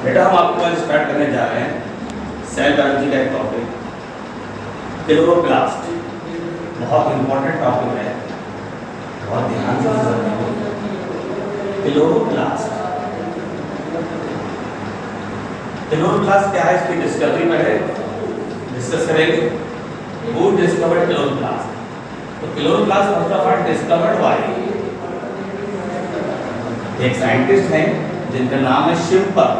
बेटा हम आपको आज स्टार्ट करने जा रहे हैं सेल बायोलॉजी का एक टॉपिक क्लोरोप्लास्ट। बहुत इंपॉर्टेंट टॉपिक है, बहुत ध्यान से समझिए। क्लोरोप्लास्ट क्लोरोप्लास्ट क्या है, इसकी डिस्कवरी पहले डिस्कस करेंगे। Who discovered chloroplast? तो chloroplast first of all discovered by एक साइंटिस्ट हैं जिनका नाम है शिम्पर।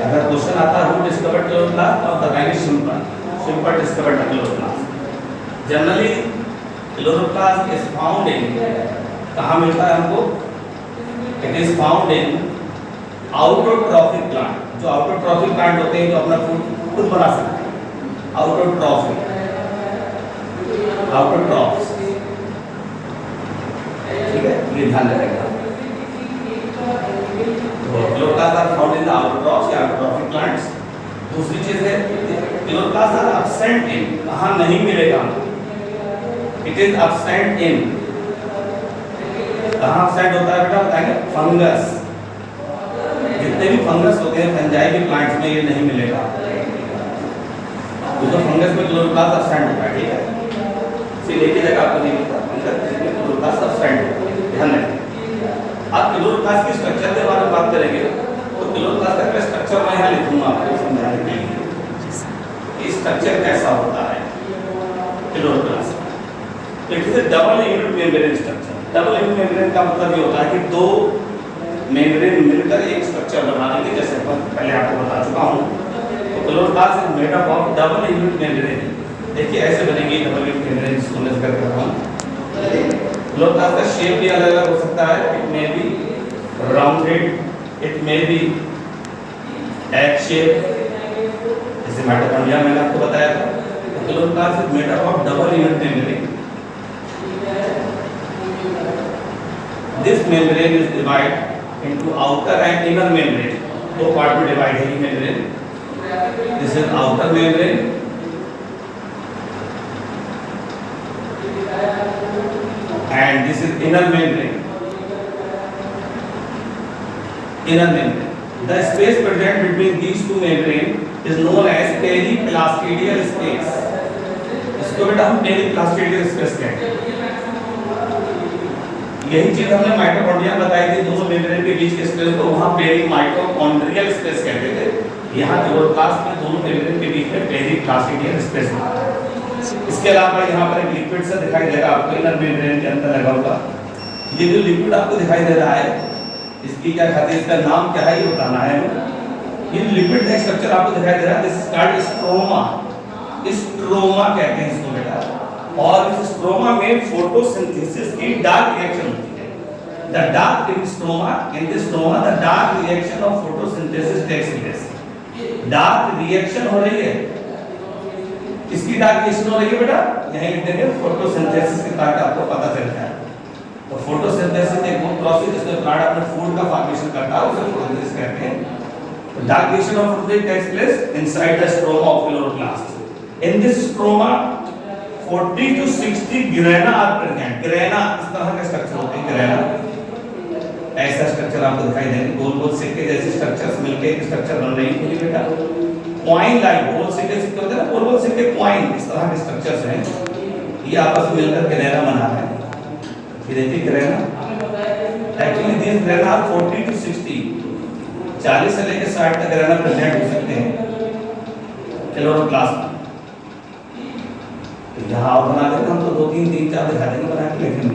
अगर क्वेश्चन आता है हु डिस्कवर्ड क्लोरोप्लास्ट तो बताएंगे Schimper discovered chloroplast. Generally chloroplast is found in, कहाँ मिलता है हमको? It is found in autotrophic plant. जो आउटोट्रॉफिक प्लांट होते हैं जो अपना फूड खुद बना सकते हैं, आउटोट्रॉफिक आउटोट्रॉफ्स, ठीक है, ये ध्यान रखिएगा। तो chloroplast are found in the autotrophs या आउटोट्रॉफिक प्लांट्स। दूसरी चीज है क्लोरोप्लास्ट आर एब्सेंट इन, कहाँ नहीं मिलेगा? इट इज एब्सेंट इन, कहाँ एब्सेंट होता है बेटा बताएंगे? फंगस। जितने भी फंगस होते हैं फंजाई के प्लांट्स में ये नहीं मिलेगा, तो फंगस में क्लोरोप्लास्ट एब्सेंट होता है, ठीक है। एक ही जगह आपको नहीं मिलता फंगस, क्लोरोप्लास्ट एब्सेंट होता है, ध्यान रखें। आप क्लोरोप्लास्ट की स्ट्रक्चर के बारे में बात करेंगे तो क्लोरोप्लास्ट का स्ट्रक्चर मैं यहाँ लिखूंगा आपको समझाने के लिए। ये स्ट्रक्चर कैसा होता है क्लोरोप्लास्ट? तो it is a double unit membrane structure. Double unit membrane का मतलब ये होता है कि दो मेम्ब्रेन मिलकर एक स्ट्रक्चर बना देंगे, जैसे पहले आपको बता चुका हूँ। तो chloroplast is made up of double unit membrane. देखिए ऐसे बनेंगे डबल यूनिट मेम्ब्रेन, जिसको मैं जिक्र कर रहा हूँ। क्लोरोप्लास्ट का शेप भी अलग अलग हो सकता है। It may be rounded, it may be egg shape, जैसे माइटोकॉन्ड्रिया मैंने आपको बताया था। तो chloroplast is made up of double unit membrane. This membrane is divide into outer and inner membrane. दो पार्ट में डिवाइड है ये membrane. This is outer membrane and this is inner membrane. Inner membrane. The space present between these two membrane is known as periplastidial space. इसको बेटा हम periplastidial space कहते हैं। यही चीज हमने माइटोकॉन्ड्रिया बताई थी, दोनों मेम्ब्रेन के बीच के स्पेस को वहाँ पेरीमाइटोकॉन्ड्रियल स्पेस कहते थे। यहाँ क्लोरोप्लास्ट में दोनों मेम्ब्रेन के बीच में periplastidial स्पेस होता है। इसके अलावा यहाँ पर एक लिक्विड सा दिखाई दे रहा है आपको इनर मेम्ब्रेन के अंदर लगा हुआ। ये जो लिक्विड आपको दिखाई दे रहा है इसकी क्या खाते हैं, इसका नाम क्या है ये बताना है। ये लिक्विड का स्ट्रक्चर आपको दिखाई दे रहा है, this is called stroma. Stroma कहते हैं इसको बेटा। और इस स्ट्रोमा में फोटोसिंथेसिस की डार्क रिएक्शन होती है। The dark in stroma, in this stroma the dark reaction of photosynthesis takes place. Dark reaction हो रही है, किसकी डार्क रिएक्शन हो रही है बेटा? यहीं लिख देंगे फोटोसिंथेसिस की, ताकि आपको पता चल जाए। तो फोटोसिंथेसिस एक वो प्रोसेस जिसमें प्लांट अपने फूड का फॉर्मेशन करता है, उसे फोटोसिंथेसिस कहते हैं। तो dark reaction of photosynthesis takes place inside the stroma of chloroplast. In this stroma 40 to 60 grana are present. Grana इस तरह का स्ट्रक्चर होते हैं, ग्रेना ऐसा स्ट्रक्चर आपको दिखाई देंगे, गोल गोल सिक्के जैसे स्ट्रक्चर्स मिलके एक स्ट्रक्चर बन रही है बेटा। कॉइन लाइक गोल सिक्के सिक्के होते हैं ना, गोल गोल सिक्के कॉइन, इस तरह के स्ट्रक्चर्स हैं, ये आपस में मिलकर ग्रेना बना रहे हैं। ये देखिए grana, actually this grana are 40 to 60, 40 से लेकर 60 तक ग्रेना प्रेजेंट हो सकते हैं क्लोरोप्लास्ट में। तो यहाँ और बना देते हम तो 2 3 3 4 दिखा देंगे बना के, लेकिन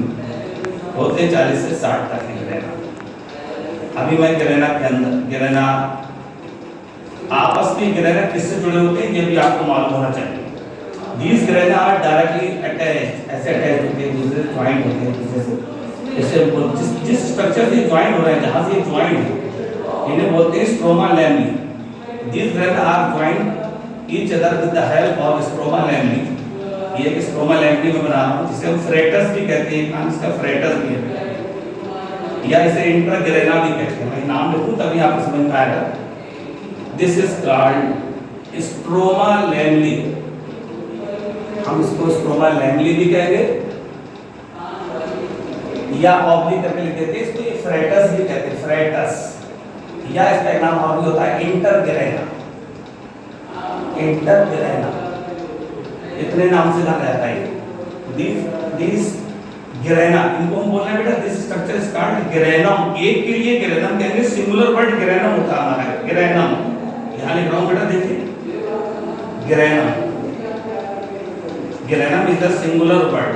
होते 40 से 60 तक है ग्रेना। अभी मैं ग्रेना के अंदर, ग्रेना आपस में ग्रेना किससे जुड़े होते हैं ये भी आपको मालूम होना चाहिए। These grana are directly attached, ऐसे अटैच होते हैं, दूसरे से ज्वाइंट होते हैं, दूसरे से इससे जिस स्ट्रक्चर से ज्वाइंट हो रहे हैं, जहाँ से ज्वाइंट है, इन्हें बोलते हैं stroma लैमनी। These grana are joined each other with the help of stroma lamini। ये एक स्ट्रोमा लैमनी में बना रहा हूँ, जिसे हम फ्रेटस भी कहते हैं, नाम इसका फ्रेटस भी है, या इसे इंट्राग्रेना भी कहते हैं। मैं नाम लिखूँ तभी आपको समझ में आएगा। This is called stroma lamellae. हम इसको स्ट्रोमा लैमनी भी कहेंगे या ऑब्लिक करके लिख देते हैं इसको, ये फ्रेटस भी कहते हैं, फ्रेटस, या इसका एक नाम और भी होता है इंटरग्रेना, इंटरग्रेना, इतने नाम से जाना जाता है। दिस ग्रेना, इनको हम बोलना है बेटा this structure is called granum. एक के लिए ग्रेनम कहेंगे, सिंगुलर वर्ड ग्रेनम होता है, ग्रेनम। यहां लिख रहा हूं बेटा, देखिए granum, granum is the singular word,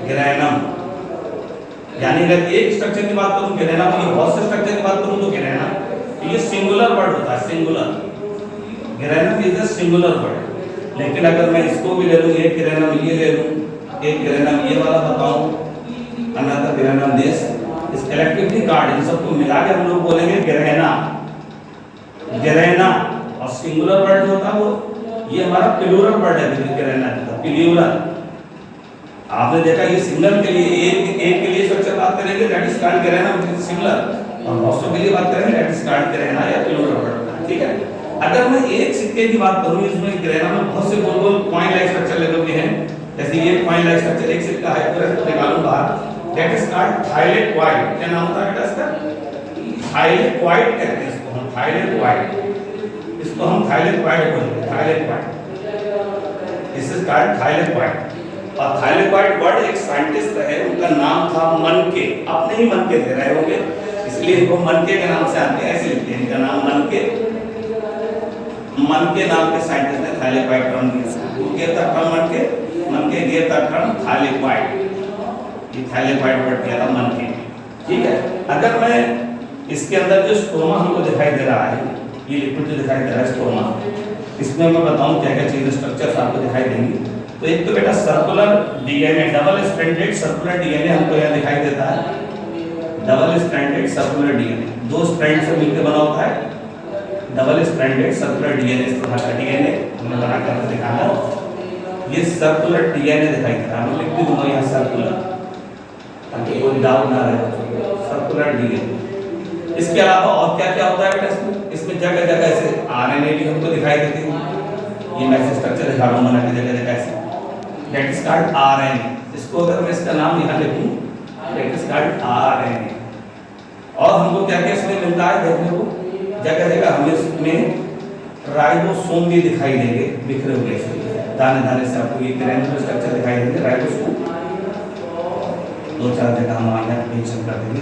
granum. यानी अगर एक स्ट्रक्चर की बात करूं ग्रेनम, ये बहुत से स्ट्रक्चर की बात करूं तो ग्रेनम, ये सिंगुलर वर्ड होता है, singular, granum is the singular word. लेकिन अगर मैं इसको भी ले लूं, एक ग्रेनम ये ले लूं, एक ग्रेनम ये वाला बताऊं, अनदर ग्रेनम दिस, इस कलेक्टिवली कार्ड, इन सबको मिला के हम लोग बोलेंगे ग्रेना, ग्रेना। और सिंगुलर वर्ड जो होता है वो ये हमारा प्लूरल वर्ड है, ग्रेना का प्लूरल। आपने देखा ये सिंगल के लिए एक के लिए स्ट्रक्चर बात करेंगे that is called grana singular, और बहुतों के लिए बात करेंगे दैट इज कॉल्ड ग्रेना या प्लूरल वर्ड, ठीक है। अगर मैं एक सिक्के की बात करूं, इसमें ग्रेना में बहुत से गोल गोल पॉइंट लाइक स्ट्रक्चर लगे हुए हैं, जैसे ये पॉइंट लाइक स्ट्रक्चर एक सिक्का है, पूरा निकालूं बाहर, दैट इज कॉल्ड थाइलेक्वाइड। क्या नाम होता है बेटा इसका? थाइलेक्वाइड कहते हैं इसको हम, थाइलेक्वाइड, इसको हम थाइलेक्वाइड बोलते हैं, thylakoid, this is called thylakoid. और थाइलेक्वाइड वर्ड एक साइंटिस्ट है, उनका नाम था मनके, अपने ही मनके दे रहे होंगे इसलिए इनको मनके के नाम से आते हैं, ऐसे लिखते हैं, इनका नाम मनके, मनके नाम के साइंटिस्ट ने थाइलेक्वाइड टर्म दिया, वो कहता टर्म मनके gave the term थाइलेक्वाइड, ये थाइलेक्वाइड वर्ड दिया था मनके, ठीक है। अगर मैं इसके अंदर जो स्ट्रोमा हमको दिखाई दे रहा है, ये लिक्विड जो दिखाई दे रहा है स्ट्रोमा, इसमें मैं बताऊं क्या क्या चीजें स्ट्रक्चर्स आपको दिखाई देंगी। तो एक तो बेटा circular DNA, double stranded circular DNA हमको यहाँ दिखाई देता है, डबल स्ट्रैंडेड सर्कुलर डीएनए, दो स्ट्रैंड से मिलकर बना होता है डबल स्ट्रैंडेड सर्कुलर डीएनए, इस तरह का डीएनए हमने बना कर दिखाना। ये सर्कुलर डीएनए दिखाई दे रहा है, मैं लिख भी दूंगा यहाँ सर्कुलर, ताकि कोई डाउट ना रहे, सर्कुलर डीएनए। इसके अलावा और क्या क्या होता है बेटा इसमें? इसमें जगह जगह ऐसे आरएनए भी हमको दिखाई देते हैं, ये मैं स्ट्रक्चर दिखा रहा हूँ बना के जगह जगह ऐसे, दैट इज कॉल्ड आरएनए। इसको अगर मैं इसका नाम यहाँ लिखूं, दैट इज कॉल्ड आरएनए। और हमको क्या क्या इसमें मिलता है देखने को, जगह जगह हमें इसमें राइबोसोम भी दिखाई देंगे बिखरे हुए, दाने दाने से आपको ये ग्रैन्युलर स्ट्रक्चर दिखाई देंगे, राइबोसोम दो चार जगह हम यहाँ मेंशन कर देंगे,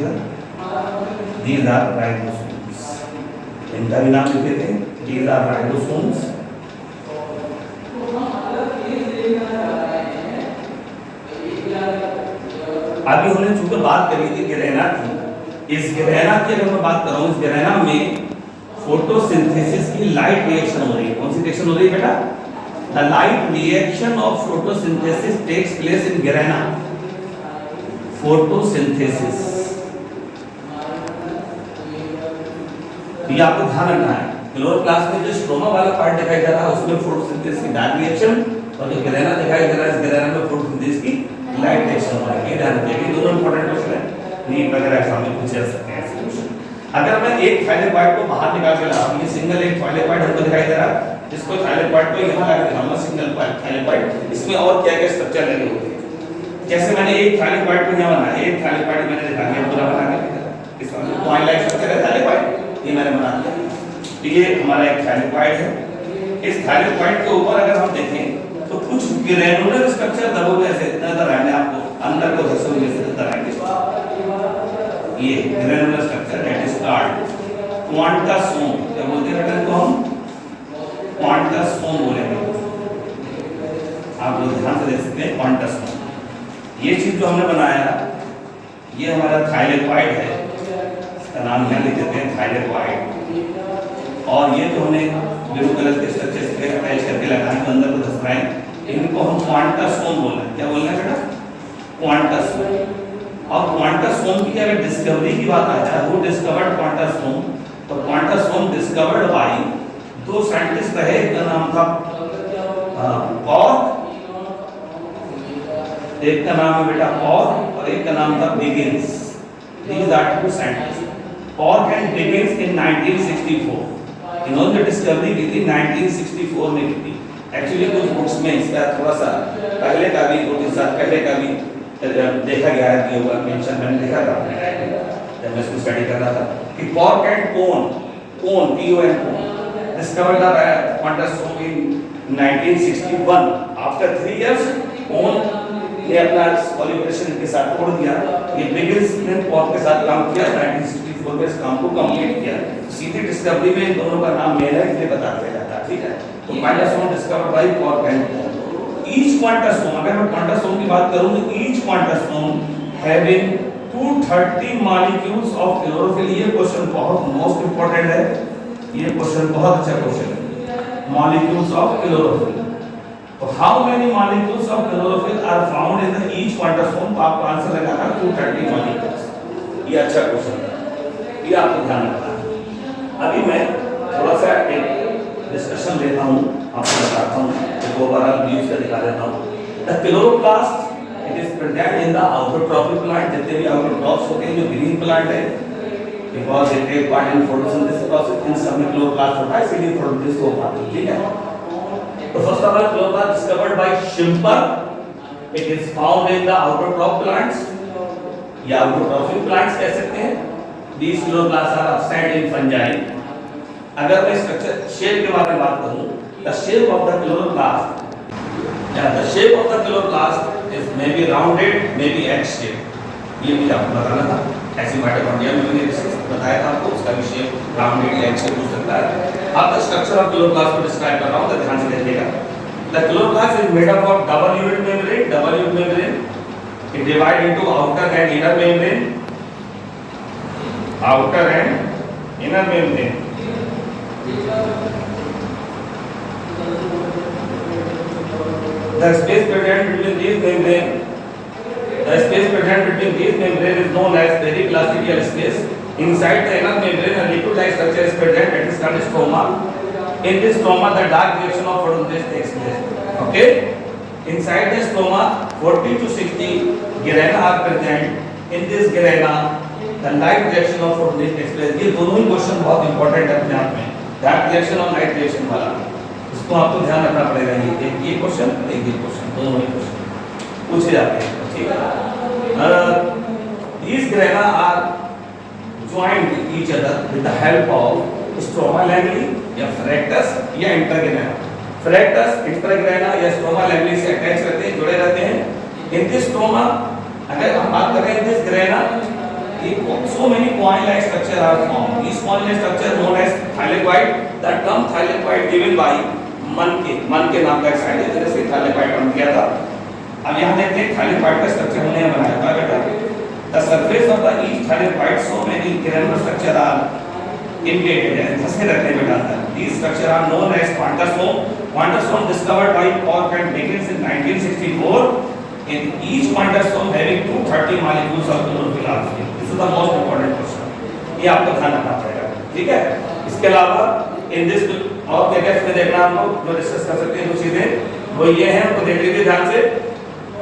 दीज आर राइबोसोम्स, इनका भी नाम लिख देते हैं, दीज आर राइबोसोम्स। अभी हमने चूंकि बात करी थी ग्रेना की, इस ग्रेना की अगर मैं बात कर रहा हूँ, इस ग्रेना में फोटोसिंथेसिस की लाइट रिएक्शन हो रही है। कौन सी रिएक्शन हो रही है बेटा? The light reaction of photosynthesis takes place in grana, photosynthesis, ये आपको ध्यान रखना है। लोअर क्लास में जो स्ट्रोमा वाला पार्ट दिखाई दे रहा है उसमें फोटोसिंथेसिस की डार्क रिएक्शन, और जो ग्रेना दिखाई दे रहा है इस ग्रेना में फोटोसिंथेसिस की लाइट रिएक्शन हो रही है, ध्यान रखिए, दोनों इंपॉर्टेंट क्वेश्चन है, नीट वगैरह एग्जाम में पूछे जा सकते हैं ऐसे क्वेश्चन। अगर मैं एक थाइलेक्वाइड को बाहर निकाल के लाऊं, ये सिंगल एक थाइलेक्वाइड हमको दिखाई दे रहा है, इसको थाइलेक्वाइड को यहां लगा दिखाऊंगा, सिंगल थाइलेक्वाइड, इसमें और क्या क्या स्ट्रक्चर लगे होते हैं। जैसे मैंने एक थाइलेक्वाइड को यहां बनाया, एक थाइलेक्वाइड मैंने दिखा दिया पूरा बना के, इसमें पॉइंट लाइक स्ट्रक्चर है थाइलेक्वाइड, ये मैंने बना दिया, ये हमारा एक थाइलेक्वाइड है। इस थाइलेक्वाइड के ऊपर अगर हम देखें तो कुछ ग्रैनुलर स्ट्रक्चर दबे हुए ऐसे नजर आएंगे आपको, अंदर को धंसे हुए ऐसे नजर आएंगे, ये granular structure that is called quantasome. क्या बोलते हैं बेटा इनको हम? क्वांटासोम बोलेंगे, आप लोग ध्यान से देख सकते हैं क्वांटासोम। ये चीज जो हमने बनाया ये हमारा थाइलेक्वाइड है, इसका नाम यहाँ लिख देते हैं थाइलेक्वाइड। और ये जो हमने ब्लू कलर के स्ट्रक्चर से अटैच करके लगाए तो अंदर को धस रहे हैं, इनको हम क्वांटासोम बोल रहे हैं। क्या बोल रहे हैं बेटा? क्वांटासोम। और क्वांटासोम की अगर डिस्कवरी की बात आ जाए, वो डिस्कवर्ड क्वांटासोम, तो क्वांटासोम डिस्कवर्ड बाय दो साइंटिस्ट रहे, एक का नाम था कॉर्क, एक का नाम है बेटा कॉर्क और एक का नाम था Biggins. These are two scientist, Cork and Biggins in 1964। इन्होंने डिस्कवरी की थी 1964 में की थी। एक्चुअली कुछ बुक्स में इसका थोड़ा सा पहले का भी, 2-3 साल पहले का भी देखा गया है कि होगा मेंशन मैंने देखा था जब मैं इसको स्टडी कर रहा था कि cork and cone discovered the quantum in 1961 after 3 years कोन ने अपना कोलैबोरेशन के साथ छोड़ दिया ये बिगिल्स ने कॉर्क के साथ काम किया 1964 में इस काम को कंप्लीट किया सीधी डिस्कवरी में इन दोनों का नाम मेल है इसलिए बताते जाता है ठीक है तो quantum discovered by cork and cone each quantum stone अगर मैं quantum stone की बात करूं तो each quantum stone having 230 molecules of chlorophyll ये क्वेश्चन बहुत मोस्ट इंपॉर्टेंट है ये क्वेश्चन बहुत अच्छा क्वेश्चन है molecules of chlorophyll तो how many molecules of chlorophyll are found in the each quantum stone तो आपका आंसर लगाना 230 molecules ये अच्छा क्वेश्चन है ये आपको ध्यान रखना है अभी मैं थोड़ा सा एक डिस्कशन लेता हूं आपको बताता हूं ओवरऑल व्यू से दिखा देता हूं the chloroplast it is present in the autotrophic plant जितने भी आउटरट्रॉप्स होते हैं जो ग्रीन प्लांट है because it take part in photosynthesis process इन सब में क्लोरोप्लास्ट होता है इसीलिए फोटोसिंथेसिस हो पाती है ठीक है तो first of all chloroplast discovered by Schimper it is found in the autotroph plants या आउटरट्रॉपिक प्लांट्स कह सकते हैं these chloroplasts are absent in fungi अगर मैं स्ट्रक्चर शेप के बारे में बात करूं the shape of the chloroplast is maybe rounded maybe egg shape ये भी आपको बताना था ऐसी माइटोकॉन्ड्रिया में मैंने बताया था आपको उसका भी शेप राउंडेड या egg shape हो सकता है अब द स्ट्रक्चर ऑफ क्लोरोप्लास्ट को डिस्क्राइब कर रहा हूं तो ध्यान से देखिएगा the chloroplast is made up of double unit membrane it divide into outer and inner membrane The space present between these membrane is known as periclastical space. Inside the inner membrane, a liquid-like structure is present that is called stroma. In this stroma, the dark reaction of photosynthesis takes place. Okay? Inside the stroma, 40 to 60 grana are present. In this grana, the light reaction of photosynthesis takes place. ये दोनों ही question बहुत important है अपने आप में. Dark reaction और light reaction वाला इसको आपको ध्यान रखना पड़ेगा ये क्वेश्चन एक ये क्वेश्चन दोनों ही क्वेश्चन पूछे जाते हैं ठीक है these grana are joined with each other with the help of stroma lamella या फ्रैक्टस या इंटरग्रेना फ्रैक्टस इंटरग्रेना या स्ट्रोमा लैमेली से अटैच रहते हैं जुड़े रहते हैं इन दिस स्ट्रोमा अगर हम बात करें in this grana so many coin-like structure are formed. These coin-like structure known as thylakoid. The term thylakoid given by मन के नाम का एक साइंटिस्ट ने इसे thylakoid नाम दिया था. अब यहाँ देखते हैं thylakoid का स्ट्रक्चर हमने बनाया था बेटा. The surface of the each thylakoid so many granular structure are embedded है फंसे रहते हैं बेटा. These structure are known as quantum. Quantum discovered by Cork and Dickens in 1964. In each quantum having 230 molecules of chlorophyll are present. This is the most important question. ये आपको ध्यान रखना पड़ेगा, ठीक है? इसके अलावा in this और क्या क्या इसमें देखना हम लोग जो डिस्कस कर सकते हैं दो चीजें वो ये हैं उनको देख लीजिए ध्यान से.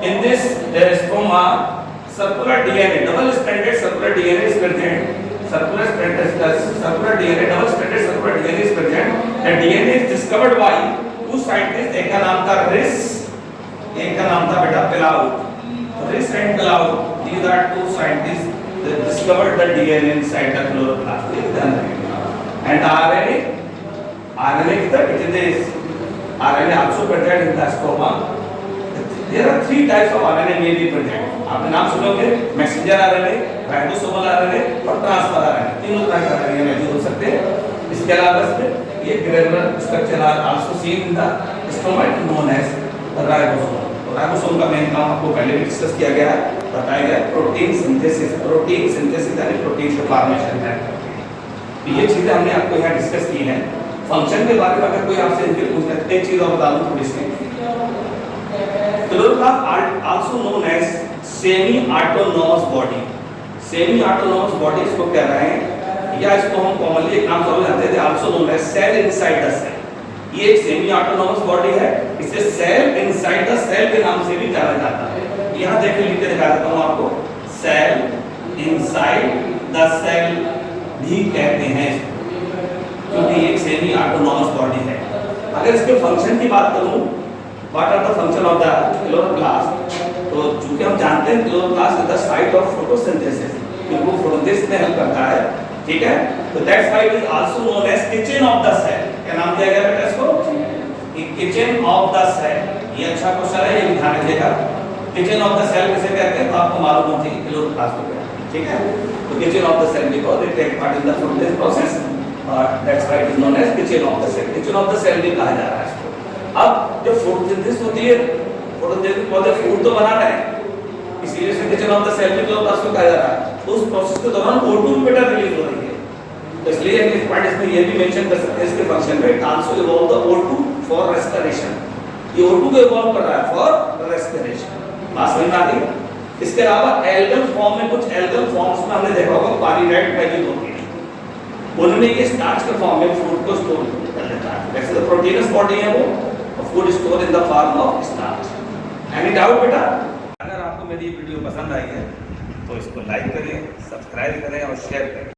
In this there is stroma circular DNA double stranded circular DNA is present. Circular DNA double stranded circular DNA is present. The DNA is discovered by two scientists. एक का नाम था रिस एक का नाम था बेटा पिलाउ रिस and पिलाउ these are two scientists that discovered the DNA inside the chloroplast and RNA is the it is RNA also present in the stroma. There are three types of RNA may be present. आपने नाम सुनोगे messenger RNA, ribosomal RNA और transfer RNA तीनों तरह के RNA मौजूद हो सकते हैं. इसके अलावा इसमें ये granular structure are also seen in the stroma known as ribosome. Ribosome का मेन काम आपको पहले भी डिस्कस किया गया है बताया गया प्रोटीन सिंथेसिस यानी प्रोटीन के फॉर्मेशन है. ये चीजें हमने आपको यहाँ डिस्कस की हैं. फंक्शन के बारे में अगर कोई आपसे इनके पूछता है एक चीज और बता दूं थोड़ी सी. Chloroplast also known as semi autonomous body. Semi autonomous body इसको कह रहे हैं या इसको हम कॉमनली एक नाम समझ जाते हैं also known as cell inside the cell. ये एक सेमी ऑटोनोमस बॉडी है. इसे सेल इनसाइड द सेल के नाम से भी जाना जाता है. यहाँ देखिए लिख के दिखा देता हूँ आपको. सेल इनसाइड द सेल भी कहते हैं क्योंकि एक सेमी ऑटोनोमस बॉडी है. अगर इसके फंक्शन की बात करूं what are the function of the chloroplast तो चूंकि हम जानते हैं chloroplast is the site of photosynthesis, क्योंकि वो फोटोसिंथेसिस में हेल्प करता है, ठीक है। तो that site is also known as kitchen of the cell. क्या नाम दिया गया बेटा इसको? Kitchen of the cell. ये अच्छा क्वेश्चन है, ये भी ध्यान रखिएगा। किचन ऑफ द सेल किसे कहते हैं तो आपको मालूम होती है क्लोरोप्लास्ट को, ठीक है। तो kitchen of the cell because it take part in the photosynthesis process, that's why it is known as kitchen of the cell. Kitchen of the cell भी कहा जा रहा है इसको। अब जब फोटोसिंथेसिस होती है, फोटोसिंथेसिस पौधे फूड तो बना रहे हैं, इसीलिए से किचन ऑफ द सेल भी क्लोरोप्लास्ट को कहा जा रहा है। तो उस प्रोसेस के दौरान O2 बेटा रिलीज हो रही है, तो इसलिए इस पार्ट इसमें ये भी मेंशन कर सकते हैं इसके फंक्शन में, it also evolve the O2 for respiration. ये O2 को इवॉल्व कर रहा है फॉर रेस्पिरेशन। बात समझ में आ गई? इसके अलावा एल्गल फॉर्म में, कुछ एल्गल फॉर्म्स में हमने देखा होगा पालीडाइट प्रोटीन होती है, उनमें ये स्टार्च के फॉर्म में फूड को स्टोर कर लेता है। वैसे तो प्रोटीनस बॉडी है वो, और food store in the form of starch. Any doubt बेटा? अगर आपको मेरी ये वीडियो पसंद आई है तो इसको लाइक करें, सब्सक्राइब करें और शेयर करें।